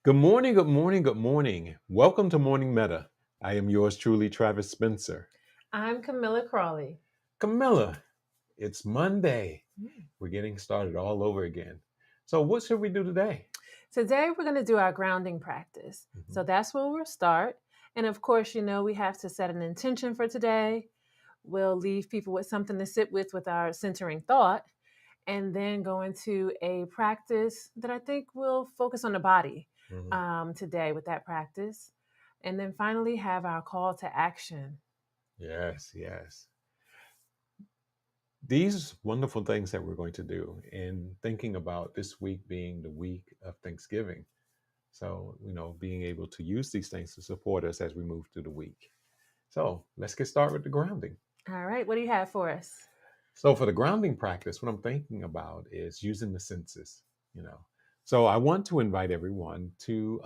Good morning, good morning, good morning. Welcome to Morning Meta. I am yours truly, Travis Spencer. I'm Camilla Crawley. Camilla, it's Monday. Mm. We're getting started all over again. So, what should we do today? Today, we're going to do our grounding practice. So Mhm. that's where we'll start. And of course, we have to set an intention for today. We'll leave people with something to sit with our centering thought, and then go into a practice that I think will focus on the body Mhm. today with that practice. And then finally, have our call to action. Yes, yes. These wonderful things that we're going to do in thinking about this week being the week of Thanksgiving. So, being able to use these things to support us as we move through the week. So, let's get started with the grounding. All right, what do you have for us? So for the grounding practice, what I'm thinking about is using the senses, you know. So I want to invite everyone to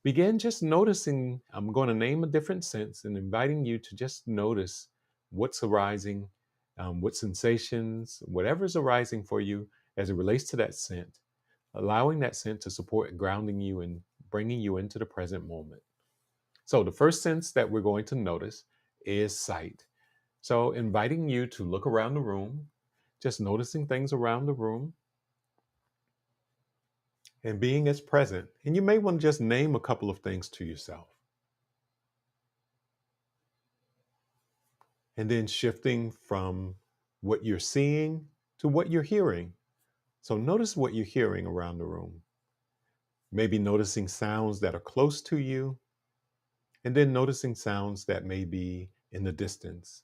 begin just noticing. I'm going to name a different sense and inviting you to just notice what's arising, what sensations, whatever's arising for you as it relates to that scent, allowing that scent to support grounding you and bringing you into the present moment. So the first sense that we're going to notice is sight. So, inviting you to look around the room, just noticing things around the room and being as present. And you may want to just name a couple of things to yourself. And then shifting from what you're seeing to what you're hearing. So, notice what you're hearing around the room. Maybe noticing sounds that are close to you, and then noticing sounds that may be in the distance.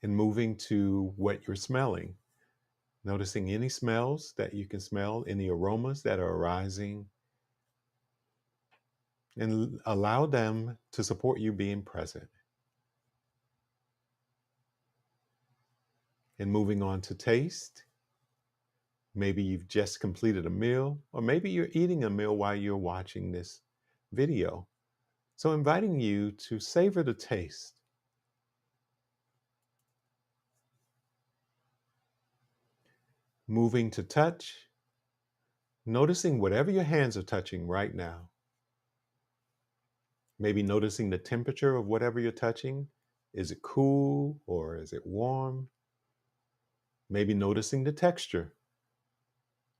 And moving to what you're smelling. Noticing any smells that you can smell, any aromas that are arising, and allow them to support you being present. And moving on to taste, maybe you've just completed a meal, or maybe you're eating a meal while you're watching this video. So, inviting you to savor the taste. Moving to touch, noticing whatever your hands are touching right now. Maybe noticing the temperature of whatever you're touching. Is it cool or is it warm? Maybe noticing the texture,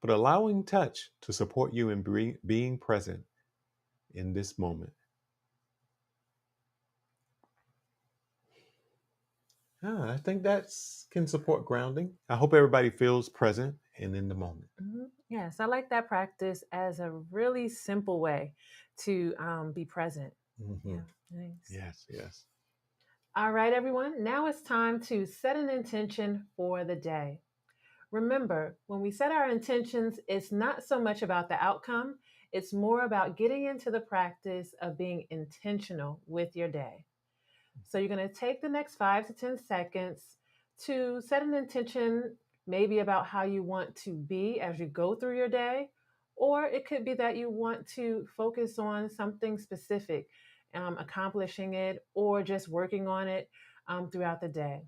but allowing touch to support you in being present in this moment. I think that's can support grounding. I hope everybody feels present and in the moment. Yes, I like that practice as a really simple way to be present. Hmm. Yeah, nice. Yes, yes. All right, everyone. Now it's time to set an intention for the day. Remember, when we set our intentions, it's not so much about the outcome, it's more about getting into the practice of being intentional with your day. So you're going to take the next 5 to 10 seconds to set an intention, maybe about how you want to be as you go through your day. Or it could be that you want to focus on something specific, accomplishing it, or just working on it throughout the day.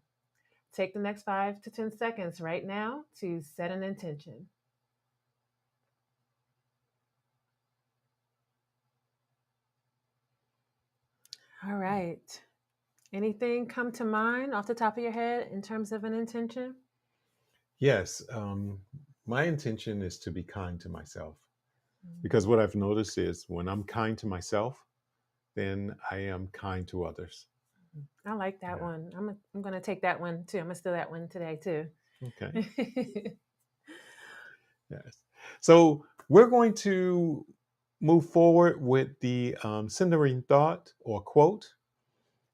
Take the next 5 to 10 seconds right now to set an intention. All right. Anything come to mind off the top of your head in terms of an intention? Yes. My intention is to be kind to myself Mm. because what I've noticed is when I'm kind to myself, then I am kind to others. I like that Yeah. one. I'm going to take that one too. I'm going to steal that one today too. Okay. Yes. So we're going to move forward with the centering thought or quote.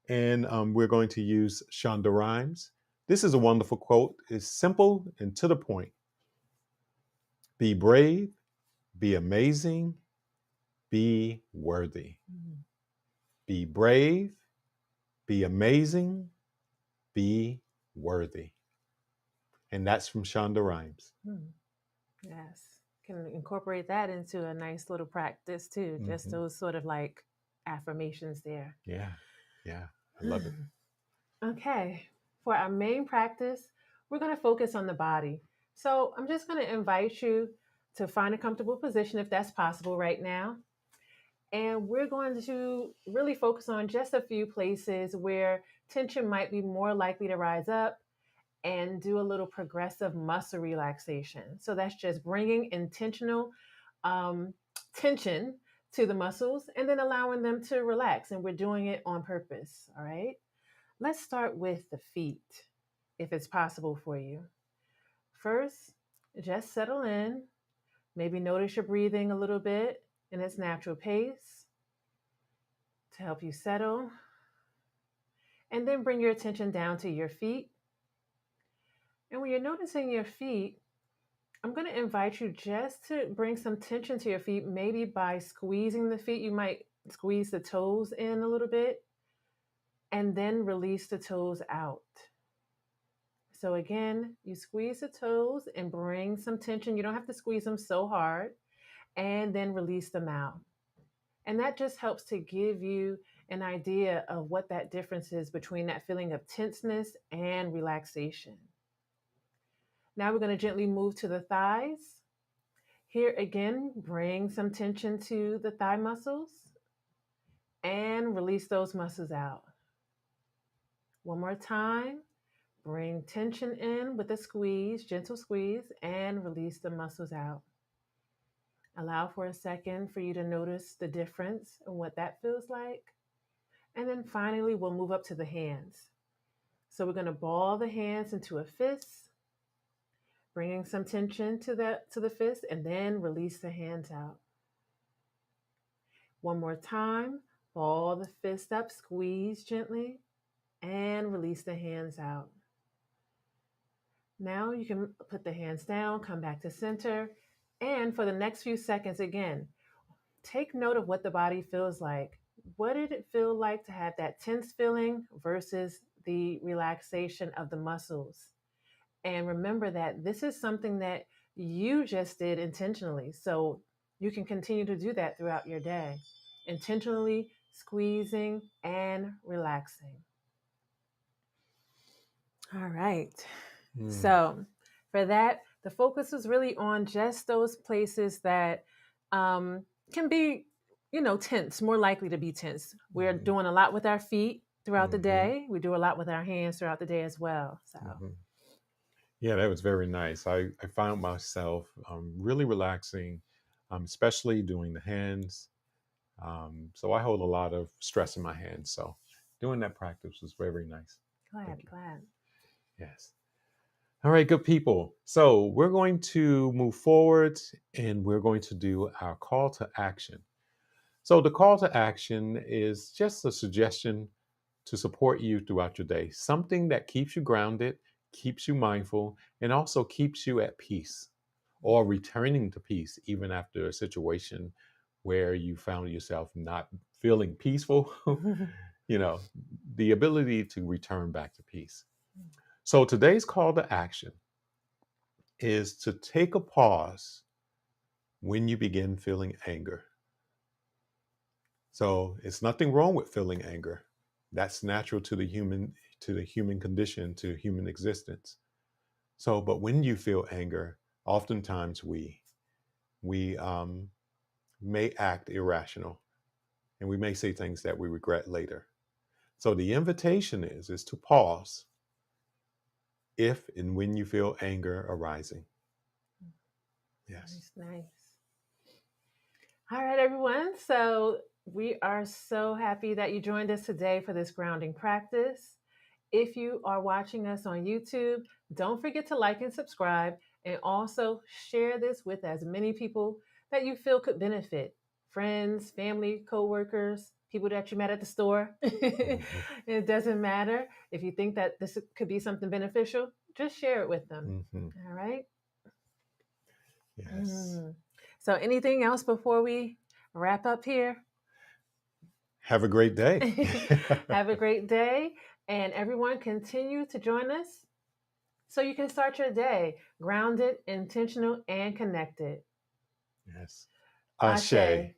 And we're going to use Shonda Rhimes. This is a wonderful quote. It's simple and to the point. Be brave, be amazing, be worthy. Mm. Be brave, be amazing, be worthy. And that's from Shonda Rhimes. Mm. Yes. Can incorporate that into a nice little practice too. Just Hmm. those sort of like affirmations there. Yeah, yeah, I love it. Okay. For our main practice, we're going to focus on the body. So I'm just going to invite you to find a comfortable position if that's possible right now. And we're going to really focus on just a few places where tension might be more likely to rise up and do a little progressive muscle relaxation. So that's just bringing intentional um, tension to the muscles and then allowing them to relax. And we're doing it on purpose. All right. Let's start with the feet, if it's possible for you. First, just settle in. Maybe notice your breathing a little bit in its natural pace to help you settle. And then bring your attention down to your feet. And when you're noticing your feet, I'm going to invite you just to bring some tension to your feet, maybe by squeezing the feet. You might squeeze the toes in a little bit and then release the toes out. So, again, you squeeze the toes and bring some tension. You don't have to squeeze them so hard, and then release them out. And that just helps to give you an idea of what that difference is between that feeling of tenseness and relaxation. Now we're going to gently move to the thighs. Here again, bring some tension to the thigh muscles and release those muscles out. One more time, bring tension in with a squeeze, gentle squeeze, and release the muscles out. Allow for a second for you to notice the difference and what that feels like. And then finally, we'll move up to the hands. So we're going to ball the hands into a fist, bringing some tension to the fist, and then release the hands out. One more time, ball the fist up, squeeze gently, and release the hands out. Now you can put the hands down, come back to center, and for the next few seconds, again, take note of what the body feels like. What did it feel like to have that tense feeling versus the relaxation of the muscles? And remember that this is something that you just did intentionally. So you can continue to do that throughout your day, intentionally squeezing and relaxing. All right. Mm, So for that, the focus is really on just those places that can be, tense, more likely to be tense. We're mhm, doing a lot with our feet throughout the mhm, day. We do a lot with our hands throughout the day as well. So, mhm. Yeah, that was very nice. I found myself really relaxing, especially doing the hands. So I hold a lot of stress in my hands. So doing that practice was very nice. Thank glad, you. glad. Yes. All right, good people. So we're going to move forward and we're going to do our call to action. So the call to action is just a suggestion to support you throughout your day, something that keeps you grounded, keeps you mindful, and also keeps you at peace or returning to peace, even after a situation where you found yourself not feeling peaceful. you know, the ability to return back to peace. So today's call to action is to take a pause when you begin feeling anger. So it's nothing wrong with feeling anger. That's natural to the human condition, to human existence. So, but when you feel anger, oftentimes we may act irrational, and we may say things that we regret later. So the invitation is to pause if and when you feel anger arising. Yes. Nice, nice. All right, everyone. So we are so happy that you joined us today for this grounding practice. If you are watching us on YouTube, don't forget to like and subscribe, and also share this with as many people that you feel could benefit: friends, family, coworkers, people that you met at the store. Hmm. It doesn't matter. If you think that this could be something beneficial, just share it with them. Hmm. All right. Yes. Mm. So, anything else before we wrap up here? Have a great day. Have a great day, and everyone continue to join us so you can start your day grounded, intentional, and connected. Yes. Ashe. Ashe.